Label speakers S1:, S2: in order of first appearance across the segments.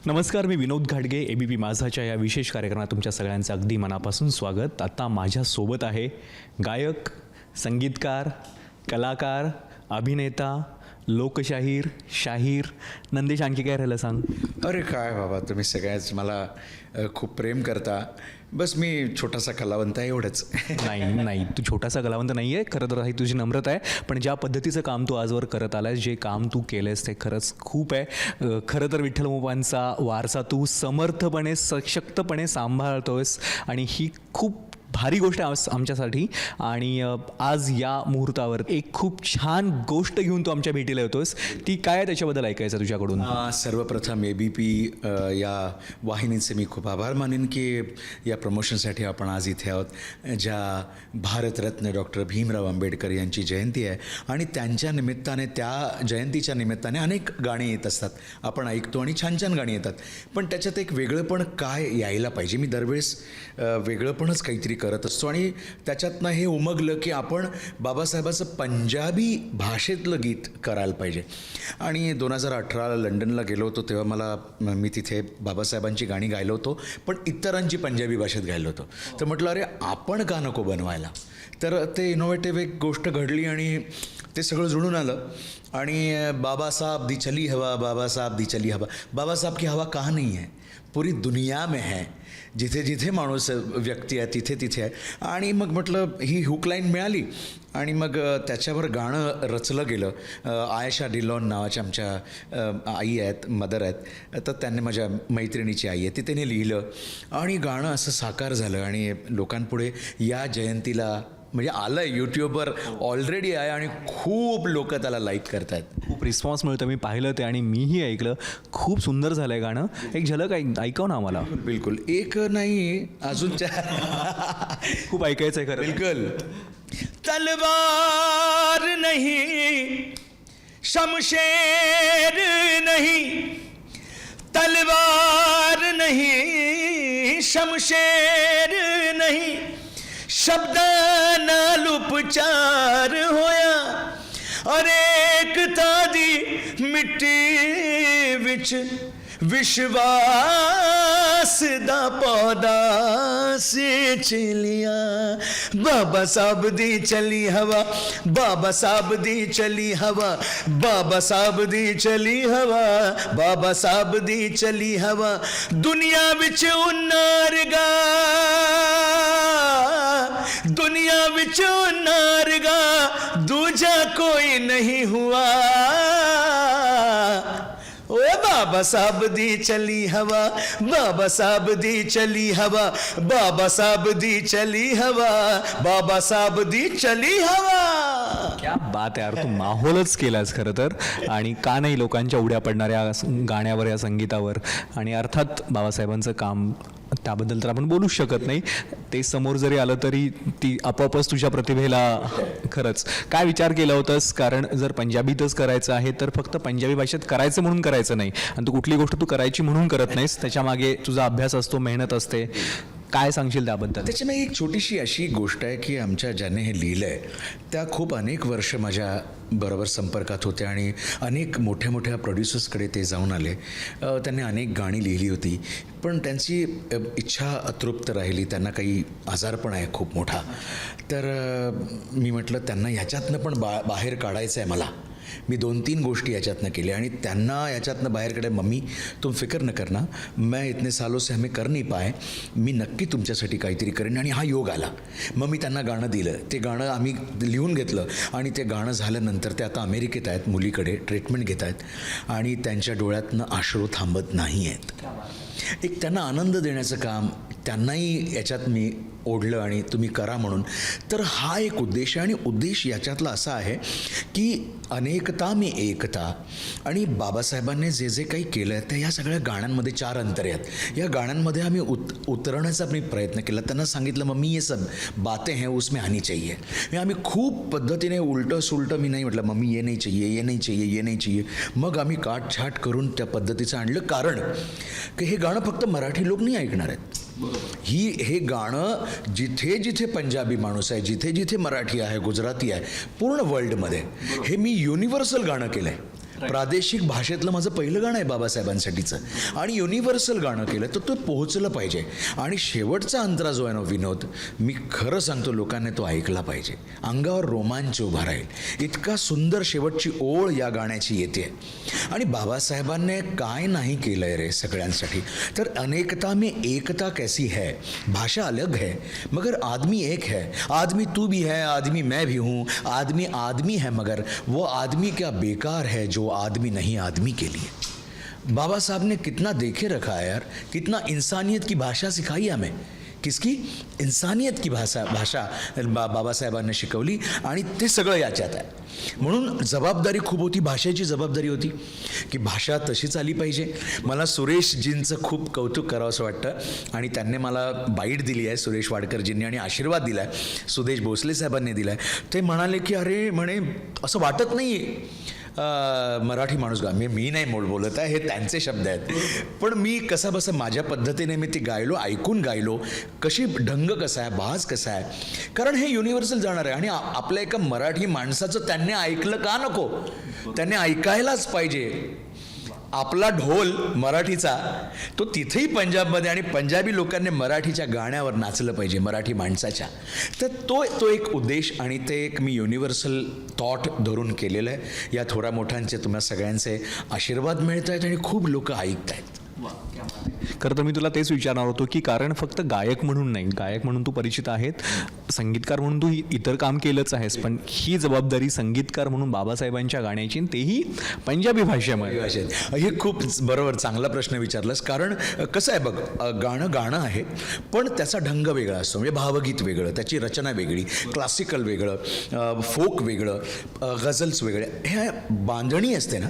S1: नमस्कार, मी विनोद घाडगे. ABP माझाच्या या विशेष कार्यक्रमात तुमच्या सगळ्यांचं अगदी मनापासून स्वागत. आता माझ्यासोबत आहे गायक, संगीतकार, कलाकार, अभिनेता, लोकशाहीर, शाहीर नंदेश. आणखी काय राहिलं सांग?
S2: अरे काय बाबा, तुम्ही सगळ्याच मला खूप प्रेम करता. बस मी छोटासा कलावंत आहे, एवढंच.
S1: नाही, तू छोटासा कलावंत नाही आहे. खरं तर ही तुझी नम्रता आहे. पण ज्या पद्धतीचं काम तू आजवर करत आलायस, जे काम तू केलंयस ते खरंच खूप आहे. खरं तर विठ्ठलमुपांचा वारसा तू समर्थपणे, सशक्तपणे सांभाळतोयस आणि ही खूप भारी गोष्ट आहे आमच्यासाठी. आणि आज या मुहूर्तावर एक खूप छान गोष्ट घेऊन तू आमच्या भेटीला येतोस. ती काय आहे त्याच्याबद्दल ऐकायचं तुझ्याकडून.
S2: सर्वप्रथम ABP या वाहिनीचे मी खूप आभार मानेन की या प्रमोशनसाठी आपण आज इथे आहोत. ज्या भारतरत्न डॉक्टर भीमराव आंबेडकर यांची जयंती आहे आणि त्यांच्या निमित्ताने, त्या जयंतीच्या निमित्ताने अनेक गाणी येत असतात, आपण ऐकतो आणि छान छान गाणी येतात. पण त्याच्यात एक वेगळंपण काय यायला पाहिजे. मी दरवेळेस वेगळंपणच काहीतरी करत असतो आणि त्याच्यातनं हे उमगलं की आपण बाबासाहेबाचं पंजाबी भाषेतलं गीत करायला पाहिजे. आणि 2018 लंडनला गेलो होतो तेव्हा मी तिथे बाबासाहेबांची गाणी गायलो होतो, पण इतरांची पंजाबी भाषेत गायलो होतो. तर म्हटलं अरे आपण का नको बनवायला. तर ते इनोव्हेटिव्ह एक गोष्ट घडली आणि ते सगळं जुळून आलं. आणि बाबासाहेब दी चली हवा, बाबासाहेब दी चली हवा. बाबासाहेब की हवा कहाँ नहीं है, पूरी दुनिया में है. जिथे जिथे माणूस व्यक्ती आहे तिथे तिथे आहे. आणि मग म्हटलं ही हुकलाईन मिळाली आणि मग त्याच्यावर गाणं रचलं गेलं. आयशा डिलॉन नावाच्या आमच्या आई आहेत, मदर आहेत, तर त्यांनी, माझ्या मैत्रिणीची आई आहे, ती त्याने लिहिलं आणि गाणं असं साकार झालं. आणि लोकांपुढे या जयंतीला म्हणजे आलं आहे, यूट्यूबवर ऑलरेडी आहे आणि खूप लोक त्याला लाईक करत आहेत.
S1: खूप रिस्पॉन्स मिळतो. मी पाहिलं ते आणि मीही ऐकलं. खूप सुंदर झालं आहे गाणं. एक झलक ऐकव ना आम्हाला.
S2: बिलकुल. एक नाही, अजून
S1: खूप ऐकायचं आहे खरं.
S2: बिलकुल. तलवार नहीं, शमशेर नहीं, तलवार नहीं, शमशेर नहीं, शब्द नाल उपचार होया और एकता दी मिट्टी विच विश्वास दा पौधा से चलिया. बाबा साहब दी चली हवा, बाबा साहब दी चली हवा, बाबा साहब दी चली हवा, बाबा साहब दी चली हवा. दुनिया विच उन्नारगा, दुनिया विच उन्नारगा, दूजा कोई नहीं हुआ. ओ बाबा साहब दी चली हवा, बाबा साहब दी चली हवा, बाबा साहब दी चली हवा, बाबा साहब दी चली हवा.
S1: क्या बात आहे यार, तू माहोलच केलास खरं तर. आणि का नाही लोकांच्या उड्या पडणाऱ्या गाण्यावर, या संगीतावर. आणि अर्थात बाबासाहेबांचं काम, त्याबद्दल तर आपण बोलूच शकत नाही. ते समोर जरी आलं तरी ती आपोआपच तुझ्या प्रतिभेला. खरंच काय विचार केला होतास? कारण जर पंजाबीतच करायचं आहे तर फक्त पंजाबी भाषेत करायचं म्हणून करायचं नाही, आणि तू कुठली गोष्ट तू करायची म्हणून करत नाहीस. त्याच्यामागे तुझा अभ्यास असतो, मेहनत असते. काय सांगशील त्याबद्दल?
S2: त्याच्यामध्ये एक छोटीशी अशी गोष्ट आहे की आमच्या ज्याने हे लिहिलं आहे त्या खूप अनेक वर्ष माझ्या बरोबर संपर्कात होत्या आणि अनेक मोठ्या मोठ्या प्रोड्युसर्सकडे ते जाऊन आले. त्यांनी अनेक गाणी लिहिली होती, पण त्यांची इच्छा अतृप्त राहिली. त्यांना काही आजारपण आहे खूप मोठा. तर मी म्हटलं त्यांना ह्याच्यातनं पण बाहेर काढायचं आहे मला. मी 2-3 गोष्टी याच्यातनं केल्या आणि त्यांना याच्यातनं बाहेर काढाय. मम्मी तुम फिकर न करना, मैं इतने सालों से हमें कर नहीं पाए, मी नक्की तुमच्यासाठी काहीतरी करेन. आणि हा योग आला. मग मी त्यांना गाणं दिलं. ते गाणं आम्ही लिहून घेतलं आणि ते गाणं झाल्यानंतर ते आता अमेरिकेत आहेत, मुलीकडे ट्रीटमेंट घेत आहेत आणि त्यांच्या डोळ्यातनं अश्रू थांबत नाही आहेत. एक त्यांना आनंद देण्याचं काम त्यांनाही याच्यात मी ओढलं आणि तुम्ही करा म्हणून. तर हा एक उद्देश आहे. आणि उद्देश याच्यातला असा आहे की अनेकता मी एकता. आणि बाबासाहेबांनी जे जे काही केलं आहे ते ह्या सगळ्या गाण्यांमध्ये 4 अंतरे आहेत. या गाण्यांमध्ये आम्ही उतरवण्याचा मी प्रयत्न केला. त्यांना सांगितलं मम्मी ये सब बातें हैं उसमें आनी चाहिए. मी आम्ही खूप पद्धतीने उलटं सुलटं, मी नाही म्हटलं मम्मी ये नहीं चाहिए, ये नहीं चाहिए, ये नहीं चाहिए. मग आम्ही काटछाट करून त्या पद्धतीचं आणलं. कारण की हे गाणं फक्त मराठी लोक नाही ऐकणार आहेत. हे गाणं जिथे जिथे पंजाबी माणूस आहे, जिथे जिथे मराठी आहे, गुजराती आहे, पूर्ण वर्ल्डमध्ये हे मी युनिव्हर्सल गाणं केलं आहे. प्रादेशिक भाषेतलं माझं पहिलं गाणं आहे बाबासाहेबांसाठीचं आणि युनिव्हर्सल गाणं केलं तर तो पोहोचलं पाहिजे. आणि शेवटचा अंतरा जो आहे ना विनोद, मी खरं सांगतो लोकांनी तो ऐकला पाहिजे. अंगावर रोमांच उभा राहील, इतका सुंदर शेवटची ओळ या गाण्याची येते. आणि बाबासाहेबांनी काय नाही केलं आहे रे सगळ्यांसाठी, तर अनेकता में एकता कैसी है, भाषा अलग है मगर आदमी एक है, आदमी तू भी है, आदमी मैं भी हूँ, आदमी आदमी है मगर वो आदमी क्या बेकार है जो आदमी नहीं आदमी के लिए. बाबा साहब ने कितना देखे रखा है यार, कितना इंसानियत की भाषा सिखाई हमें. किसकी? इंसानियत की भाषा बाबासाहेबांनी शिकवली आणि ते सगळं याच्यात आहे. म्हणून जबाबदारी खूप होती, भाषेची जबाबदारी होती की भाषा तशीच आली पाहिजे. मला सुरेशजींचं खूप कौतुक करावं असं वाटतं आणि त्यांनी मला बाईट दिली आहे, सुरेश वाडकरजींनी, आणि आशीर्वाद दिला आहे, सुदेश भोसले साहेबांनी दिला आहे. ते म्हणाले की अरे म्हणे असं वाटत नाही मराठी माणूस मी नाही बोलत आहे, हे त्यांचे शब्द आहेत, पण मी कसा बसं माझ्या पद्धतीने मी ते गायलो, ऐकून गायलो, कशी ढंग कसा आहे, बाज कसा आहे, कारण हे युनिव्हर्सल जाणार आहे. आणि आपल्या एका मराठी माणसाचं त्यांनी ऐकलं का नको, त्यांनी ऐकायलाच पाहिजे. आपला ढोल मराठीचा तो तिथेही पंजाबमध्ये आणि पंजाबी लोकांनी मराठीच्या गाण्यावर नाचलं पाहिजे, मराठी माणसाच्या. तर तो एक उद्देश आणि ते एक मी युनिव्हर्सल थॉट धरून केलेलं आहे. या थोड्या मोठ्यांचे तुम्हाला सगळ्यांचे आशीर्वाद मिळत आहेत आणि खूप लोक ऐकत आहेत.
S1: खरं तर मी तुला तेच विचारणार होतो की कारण फक्त गायक म्हणून नाही, गायक म्हणून तू परिचित आहेत, संगीतकार म्हणून तू इतर काम केलंच आहेस, पण ही जबाबदारी संगीतकार म्हणून बाबासाहेबांच्या गाण्याची, तेही पंजाबी भाषेमध्ये.
S2: हे खूप बरोबर चांगला प्रश्न विचारलास. कारण कसं आहे बघ, गाणं आहे पण त्याचा ढंग वेगळा असतो, म्हणजे भावगीत वेगळं, त्याची रचना वेगळी, क्लासिकल वेगळं, फोक वेगळं, गझल्स वेगळे, हे बांधणी असते ना,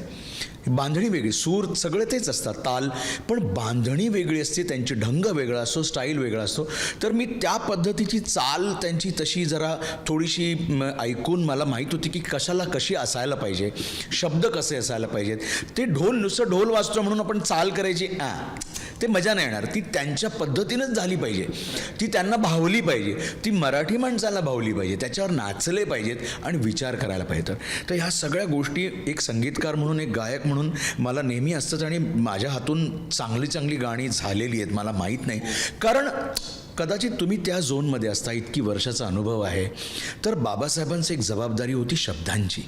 S2: बांधणी वेगळी, सूर सगळे तेच असतात, ताल, पण बांधणी वेगळी असते, त्यांची ढंग वेगळा असतो, स्टाईल वेगळा असतो. तर मी त्या पद्धतीची चाल त्यांची तशी जरा थोडीशी ऐकून मला माहीत होती की कशी असायला पाहिजे, शब्द कसे असायला पाहिजेत. ते नुसतं ढोल वाजतो म्हणून आपण चाल करायची, ते मजा नाही येणार. ती त्यांच्या पद्धतीनंच झाली पाहिजे, ती त्यांना भावली पाहिजे, ती मराठी माणसाला भावली पाहिजे, त्याच्यावर नाचले पाहिजेत आणि विचार करायला पाहिजे. तर ह्या सगळ्या गोष्टी एक संगीतकार म्हणून, एक गायक म्हणून मला नेहमी असतात. आणि माझ्या हातून चांगली गाणी झालेली आहेत, मला माहीत नाही, कारण कदाचित तुम्ही त्या झोनमध्ये असता, इतकी वर्षाचा अनुभव आहे. तर बाबासाहेबांची एक जबाबदारी होती शब्दांची,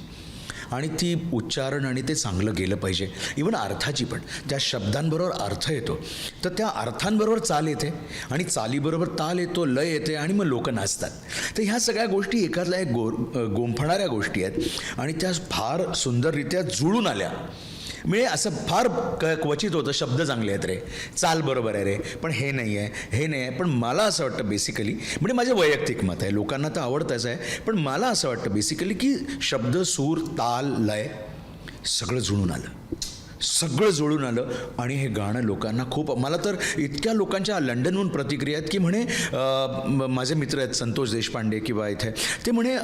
S2: आणि ती उच्चारण आणि ते चांगलं गेलं पाहिजे, इव्हन अर्थाची पण. त्या शब्दांबरोबर अर्थ येतो, तर त्या अर्थांबरोबर चाल येते आणि चालीबरोबर ताल येतो, लय येते आणि मग लोक नाचतात. तर ह्या सगळ्या गोष्टी एकातल्या एक गोंफणाऱ्या गोष्टी आहेत आणि त्या फार सुंदररित्या जुळून आल्या. म्हणजे असं फार क्वचित होतं, शब्द चांगले आहेत रे, चाल बरोबर आहे रे, पण हे नाही आहे. पण मला असं वाटतं बेसिकली, म्हणजे माझे वैयक्तिक मत आहे, लोकांना तर आवडतंच आहे, पण मला असं वाटतं बेसिकली की शब्द, सूर, ताल, लय सगळं जुळून आलं आणि हे गाणं लोकांना खूप, मला तर इतक्या लोकांच्या लंडनहून प्रतिक्रिया आहेत की म्हणे, माझे मित्र आहेत संतोष देशपांडे किंवा इथे, ते म्हणे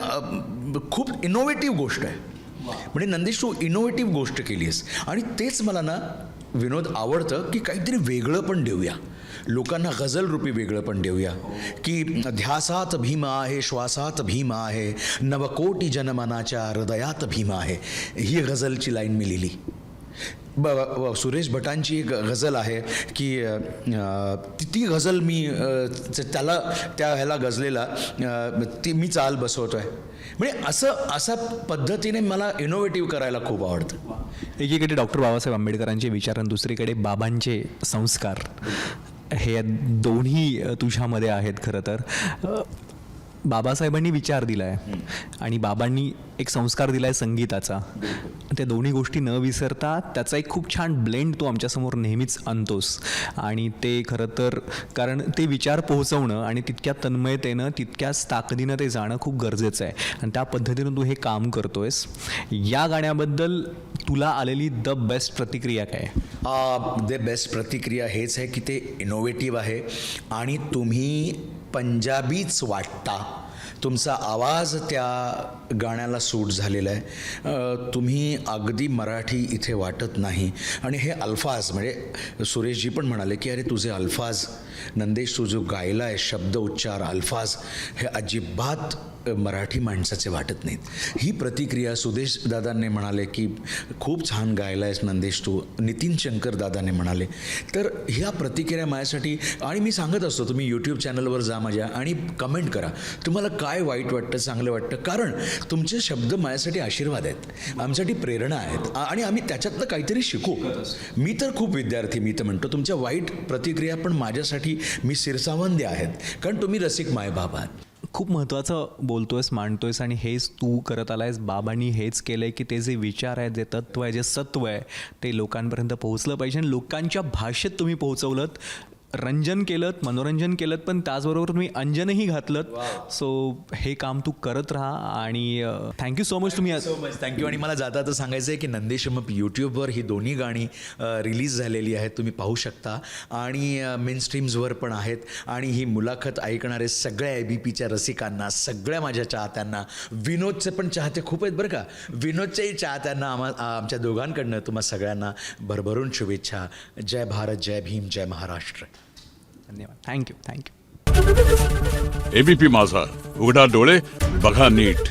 S2: खूप इनोव्हेटिव्ह गोष्ट आहे, म्हणजे नंदेश तू इनोव्हेटिव्ह गोष्ट केली आहेस. आणि तेच मला ना विनोद आवडतं की काहीतरी वेगळं पण देऊया लोकांना, गझल रूपी वेगळं पण देऊया की ध्यासात भीम आहे, श्वासात भीम आहे, नवकोटी जनमनाच्या हृदयात भीम आहे. ही गझलची लाईन मी लिहिली. सुरेश भटांची एक गझल आहे की ती गझल मी त्या ह्याला गझलेला ती मी चाल बसवतो आहे. म्हणजे असा पद्धतीने मला इनोव्हेटिव्ह करायला खूप आवडतं.
S1: एकीकडे डॉक्टर बाबासाहेब आंबेडकरांचे विचार आणि दुसरीकडे बाबांचे संस्कार, हे दोन्ही तुझ्यामध्ये आहेत. खरं तर बाबासाहेबांनी विचार दिला आहे आणि बाबांनी एक संस्कार दिला आहे संगीताचा. त्या दोन्ही गोष्टी न विसरता त्याचा एक खूप छान ब्लेंड तू आमच्यासमोर नेहमीच आणतोस. आणि ते खरं तर कारण ते विचार पोहोचवणं आणि तितक्या तन्मयतेनं, तितक्याच ताकदीनं ते जाणं खूप गरजेचं आहे आणि त्या पद्धतीनं तू हे काम करतोयस. या गाण्याबद्दल तुला आलेली द बेस्ट प्रतिक्रिया काय?
S2: द बेस्ट प्रतिक्रिया हेच आहे की ते इनोव्हेटिव्ह आहे आणि तुम्ही पंजाबीच वाटता, तुमचा आवाज त्या गाण्याला सूट झालेला आहे, तुम्ही अगदी मराठी इथे वाटत नाही. आणि हे अल्फाज, म्हणजे सुरेशजी पण म्हणाले की अरे तुझे अल्फाज, नंदेश तू जो गायला आहे शब्द, उच्चार, अल्फाज हे अजिबात मराठी माणसाचे वाटत नाहीत. ही प्रतिक्रिया सुदेश दादांनी म्हणाले की खूप छान गायला आहेस नंदेश तू, नितीन शंकर दादाने म्हणाले. तर ह्या प्रतिक्रिया माझ्यासाठी, आणि मी सांगत असतो तुम्ही यूट्यूब चॅनलवर जा माझ्या आणि कमेंट करा तुम्हाला काय वाईट वाटतं चांगलं वाटतं, कारण तुमचे शब्द माझ्यासाठी आशीर्वाद आहेत, आमच्यासाठी प्रेरणा आहेत आणि आम्ही त्याच्यातनं काहीतरी शिकू. मी तर खूप विद्यार्थी, मी तर म्हणतो तुमच्या वाईट प्रतिक्रिया पण माझ्यासाठी मी शिरसावंद्य आहेत, कारण तुम्ही रसिक मायबाप आहात.
S1: खूप महत्त्वाचं बोलतोयस, मांडतोयस आणि हेच तू करत आलायस. बाबांनी हेच केलं आहे की ते जे विचार आहेत, जे तत्त्व आहे, जे सत्व आहे ते लोकांपर्यंत पोहोचलं पाहिजे आणि लोकांच्या भाषेत तुम्ही पोहोचवलं, रंजन केलं, मनोरंजन केलं, पण त्याचबरोबर तुम्ही अंजनही घातलं. सो हे काम तू करत राहा आणि थँक्यू सो मच. तुम्ही
S2: सो मच, थँक्यू. आणि मला जाता आता सांगायचं आहे की नंदेशमप यूट्यूबवर ही दोन्ही गाणी रिलीज झालेली आहेत, तुम्ही पाहू शकता आणि मेन स्ट्रीम्सवर पण आहेत. आणि ही मुलाखत ऐकणारे सगळ्या ABPच्या रसिकांना, सगळ्या माझ्या चाहत्यांना, विनोदचे पण चाहते खूप आहेत बरं का, विनोदच्याही चाहत्यांना आमच्या दोघांकडनं तुम्हा सगळ्यांना भरभरून शुभेच्छा. जय भारत, जय भीम, जय महाराष्ट्र.
S1: धन्यवाद. थँक्यू.
S3: ABP माझा, उघडा डोळे बघा नीट.